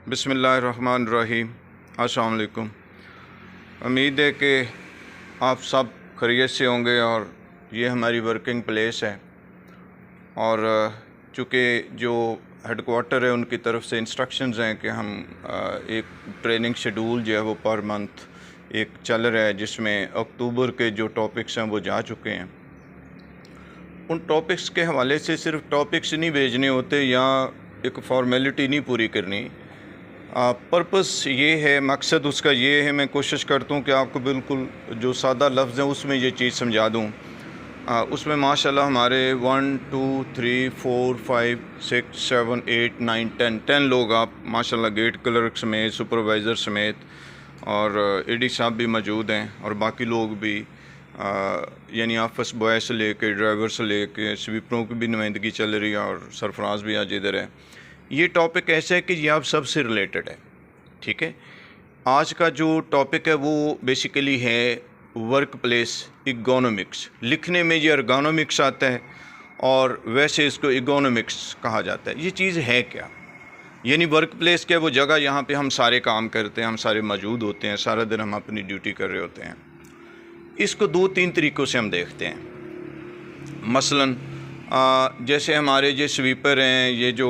बिस्मिल्लाहिर्रहमानिर्रहीम। अस्सलाम वालेकुम। उम्मीद है कि आप सब खैरियत से होंगे और ये हमारी वर्किंग प्लेस है। और चूँकि जो हेडक्वार्टर है उनकी तरफ से इंस्ट्रक्शंस हैं कि हम एक ट्रेनिंग शेड्यूल जो है वो पर मंथ एक चल रहा है, जिसमें अक्टूबर के जो टॉपिक्स हैं वो जा चुके हैं। उन टॉपिक्स के हवाले से सिर्फ टॉपिक्स नहीं भेजने होते या एक फॉर्मेलिटी नहीं पूरी करनी। पर्पस ये है, मकसद उसका ये है, मैं कोशिश करता हूँ कि आपको बिल्कुल जो सादा लफ्ज़ हैं उसमें ये चीज़ समझा दूँ। उसमें माशाल्लाह हमारे 1 2 3 4 5 6 7 8 9 10 लोग आप माशाल्लाह गेट क्लर्क समेत, सुपरवाइज़र समेत और एडी साहब भी मौजूद हैं और बाकी लोग भी, यानी ऑफिस बॉय से लेके ड्राइवर से लेके स्वीपरों की भी नुमाइंदगी चल रही है और सरफराज भी आज इधर है। ये टॉपिक ऐसा है कि ये आप सबसे रिलेटेड है, ठीक है। आज का जो टॉपिक है वो बेसिकली है वर्क प्लेस इकोनॉमिक्स। लिखने में ये अर्गोनॉमिक्स आता है और वैसे इसको इकोनॉमिक्स कहा जाता है। ये चीज़ है क्या, यानी वर्क प्लेस क्या, वो जगह यहाँ पे हम सारे काम करते हैं, हम सारे मौजूद होते हैं, सारा दिन हम अपनी ड्यूटी कर रहे होते हैं। इसको 2-3 तरीक़ों से हम देखते हैं। मसलन जैसे हमारे ये स्वीपर हैं, ये जो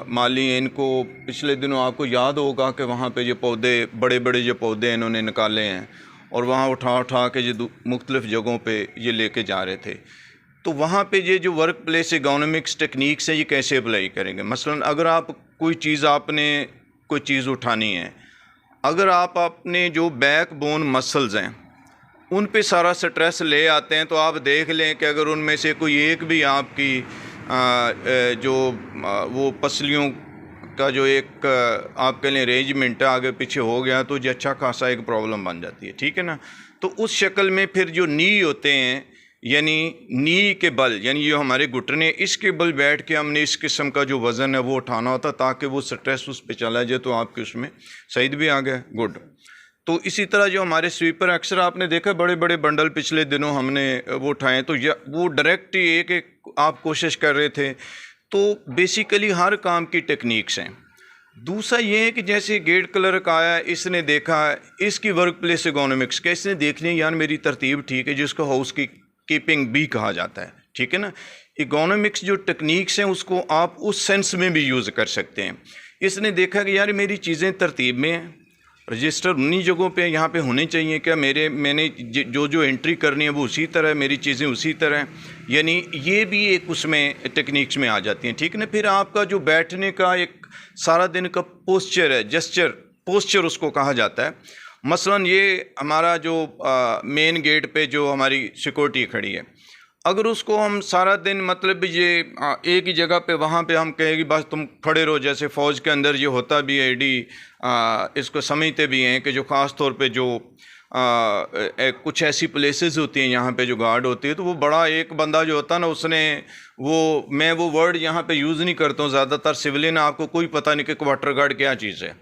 माली हैं, इनको पिछले दिनों आपको याद होगा कि वहाँ पे ये पौधे, बड़े बड़े जो पौधे इन्होंने निकाले हैं और वहाँ उठा उठा के ये मुख्तलिफ़ जगहों पे ये लेके जा रहे थे। तो वहाँ पे ये जो वर्क प्लेस इकोनॉमिक्स टेक्निक्स है, ये कैसे अप्लाई करेंगे। मसलन अगर आप कोई चीज़, आपने कोई चीज़ उठानी है, अगर आप अपने जो बैक बोन मसल्स हैं उन पे सारा स्ट्रेस ले आते हैं, तो आप देख लें कि अगर उनमें से कोई एक भी आपकी वो पसलियों का जो एक आप कह लें अरेंजमेंट आगे पीछे हो गया, तो ये अच्छा खासा एक प्रॉब्लम बन जाती है, ठीक है ना। तो उस शक्ल में फिर जो नी होते हैं, यानी नी के बल, यानी जो हमारे घुटने, इसके बल बैठ के हमने इस किस्म का जो वज़न है वो उठाना होता, ताकि वो स्ट्रेस उस पर चला जाए। तो आपके उसमें सईद भी आ गया, गुड। तो इसी तरह जो हमारे स्वीपर, अक्सर आपने देखा बड़े बड़े बंडल पिछले दिनों हमने वो उठाए, तो वो डायरेक्ट एक आप कोशिश कर रहे थे। तो बेसिकली हर काम की टेक्निक्स हैं। दूसरा ये है कि जैसे गेट क्लर्क आया, इसने देखा इसकी वर्क प्लेस इकोनॉमिक्स का, इसने देख लिया यार मेरी तरतीब ठीक है, जिसको हाउस की कीपिंग भी कहा जाता है, ठीक है ना। इकोनॉमिक्स जो टेक्निक्स हैं उसको आप उस सेंस में भी यूज़ कर सकते हैं। इसने देखा कि यार मेरी चीज़ें तरतीब में हैं, रजिस्टर उन्हीं जगहों पे यहाँ पे होने चाहिए, क्या मैंने जो एंट्री करनी है वो उसी तरह, मेरी चीज़ें उसी तरह, यानी ये भी एक उसमें टेक्निक्स में आ जाती हैं, ठीक है ना। फिर आपका जो बैठने का एक सारा दिन का पोस्चर है, पोस्चर उसको कहा जाता है। मसलन ये हमारा जो मेन गेट पे जो हमारी सिक्योरिटी खड़ी है, अगर उसको हम सारा दिन मतलब ये एक ही जगह पे, वहाँ पे हम कहें कि बस तुम खड़े रहो, जैसे फ़ौज के अंदर ये होता भी है, इसको समझते भी हैं कि जो ख़ास तौर पे जो कुछ ऐसी प्लेसेस होती हैं यहाँ पे जो गार्ड होती है, तो वो बड़ा एक बंदा जो होता है ना, उसने मैं वो वर्ड यहाँ पे यूज़ नहीं करता हूँ, ज़्यादातर सिविलियन आपको कोई पता नहीं कि क्वार्टर गार्ड क्या चीज़ है,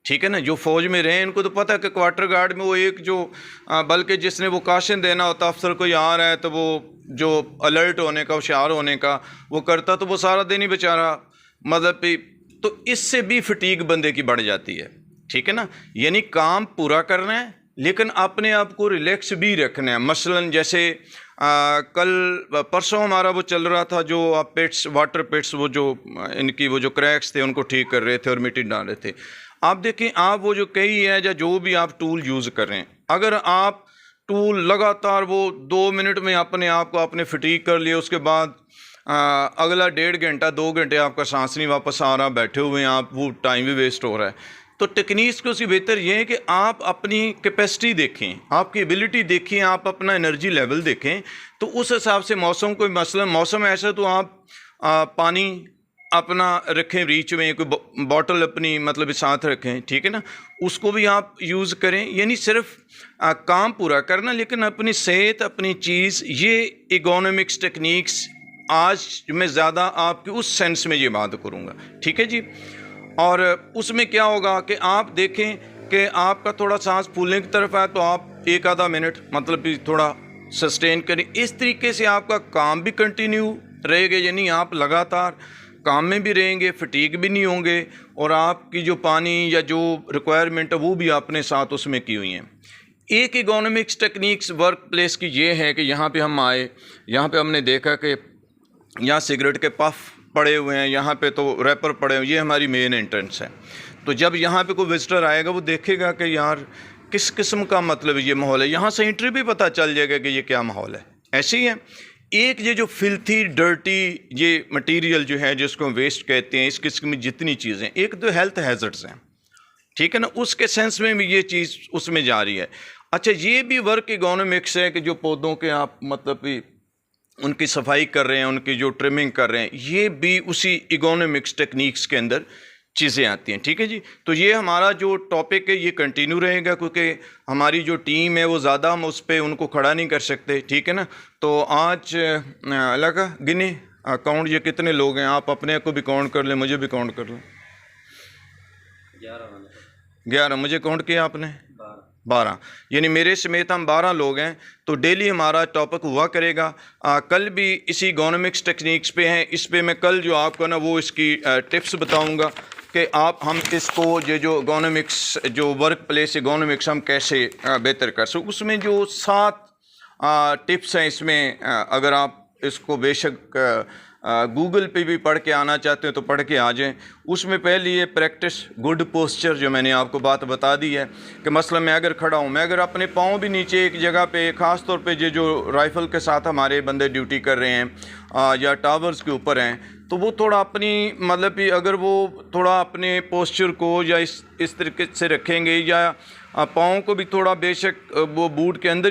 ठीक है ना। जो फ़ौज में रहे इनको तो पता है कि क्वार्टर गार्ड में वो एक जो बल्कि जिसने वो काशन देना होता, अफसर कोई आ रहा है तो वो जो अलर्ट होने का, होशियार होने का वो करता, तो वो सारा दिन ही बेचारा मतलब तो इससे भी फटीग बंदे की बढ़ जाती है, ठीक है ना। यानी काम पूरा करना है लेकिन अपने आप को रिलैक्स भी रखना है। मसलन जैसे कल परसों हमारा वो चल रहा था, जो पेट्स, वाटर पेट्स, वो जो इनकी वो जो क्रैक्स थे उनको ठीक कर रहे थे और मिट्टी डाल रहे थे। आप देखें, आप वो जो कई है या जो भी आप टूल यूज़ कर रहे हैं, अगर आप टूल लगातार वो 2 मिनट में अपने आप को आपने फटीग कर लिया, उसके बाद अगला 1.5 घंटा 2 घंटे आपका सांस नहीं वापस आ रहा, बैठे हुए हैं आप, वो टाइम भी वेस्ट हो रहा है। तो टेक्निक्स को उसकी बेहतर ये है कि आप अपनी कैपेसिटी देखें, आपकी एबिलिटी देखें, आप अपना एनर्जी लेवल देखें, तो उस हिसाब से मौसम, कोई मसलन मौसम ऐसा तो आप पानी अपना रखें रीच में, कोई बॉटल अपनी मतलब साथ रखें, ठीक है ना, उसको भी आप यूज़ करें। यानी सिर्फ काम पूरा करना, लेकिन अपनी सेहत, अपनी चीज़, ये इकोनॉमिक्स टेक्निक्स आज मैं ज़्यादा आपकी उस सेंस में ये बात करूँगा, ठीक है जी। और उसमें क्या होगा कि आप देखें कि आपका थोड़ा सांस फूलने की तरफ है, तो आप 1-आधा मिनट मतलब भी थोड़ा सस्टेन करें। इस तरीके से आपका काम भी कंटिन्यू रहेगा, यानी आप लगातार काम में भी रहेंगे, फटीग भी नहीं होंगे, और आपकी जो पानी या जो रिक्वायरमेंट है वो भी आपने साथ उसमें की हुई हैं। एक इकोनॉमिक्स टेक्निक्स वर्क प्लेस की ये है कि यहाँ पे हम आए, यहाँ पे हमने देखा कि यहाँ सिगरेट के पफ पड़े हुए हैं, यहाँ पे तो रैपर पड़े हुए हैं, ये हमारी मेन एंट्रेंस है। तो जब यहाँ पे कोई विजिटर आएगा वो देखेगा कि यार किस किस्म का मतलब ये माहौल है, यहाँ से एंट्री भी पता चल जाएगा कि ये क्या माहौल है। ऐसे ही है एक ये जो फिल्थी डर्टी ये मटेरियल जो है जिसको वेस्ट कहते हैं, इस किस्म की जितनी चीज़ें, एक तो हेल्थ हैजर्ड्स हैं, ठीक है ना, उसके सेंस में भी ये चीज़ उसमें जा रही है। अच्छा, ये भी वर्क इकोनॉमिक्स है कि जो पौधों के आप मतलब भी उनकी सफाई कर रहे हैं, उनकी जो ट्रिमिंग कर रहे हैं, ये भी उसी इकोनॉमिक्स टेक्निक्स के अंदर चीज़ें आती हैं। ठीक है जी, तो ये हमारा जो टॉपिक है ये कंटिन्यू रहेगा, क्योंकि हमारी जो टीम है वो ज़्यादा हम उस पर उनको खड़ा नहीं कर सकते, ठीक है ना। तो आज लगा गिने काउंट ये कितने लोग हैं, आप अपने को भी काउंट कर लें, मुझे भी काउंट कर लें। 11 मुझे काउंट किया आपने, 12, यानी मेरे समेत हम 12 लोग हैं। तो डेली हमारा टॉपिक हुआ करेगा। कल भी इसी इकोनॉमिक्स टेक्निक्स पे हैं, इस पे मैं कल जो आपको ना वो इसकी टिप्स बताऊंगा कि हम इसको ये जो इकोनॉमिक्स जो वर्क प्लेस इकोनॉमिक्स हम कैसे बेहतर कर सकते। उसमें जो 7 टिप्स हैं, इसमें अगर आप इसको बेशक गूगल पे भी पढ़ के आना चाहते हो तो पढ़ के आ जाएं। उसमें पहली ये प्रैक्टिस गुड पोस्चर, जो मैंने आपको बात बता दी है कि मसलन मैं अगर खड़ा हूँ, मैं अगर अपने पाँव भी नीचे एक जगह पे, ख़ास तौर पे ये जो राइफ़ल के साथ हमारे बंदे ड्यूटी कर रहे हैं या टावर्स के ऊपर हैं, तो वो थोड़ा अपनी मतलब कि अगर वो थोड़ा अपने पोस्चर को या इस तरीके से रखेंगे, या पाँव को भी थोड़ा बेशक वो बूट के अंदर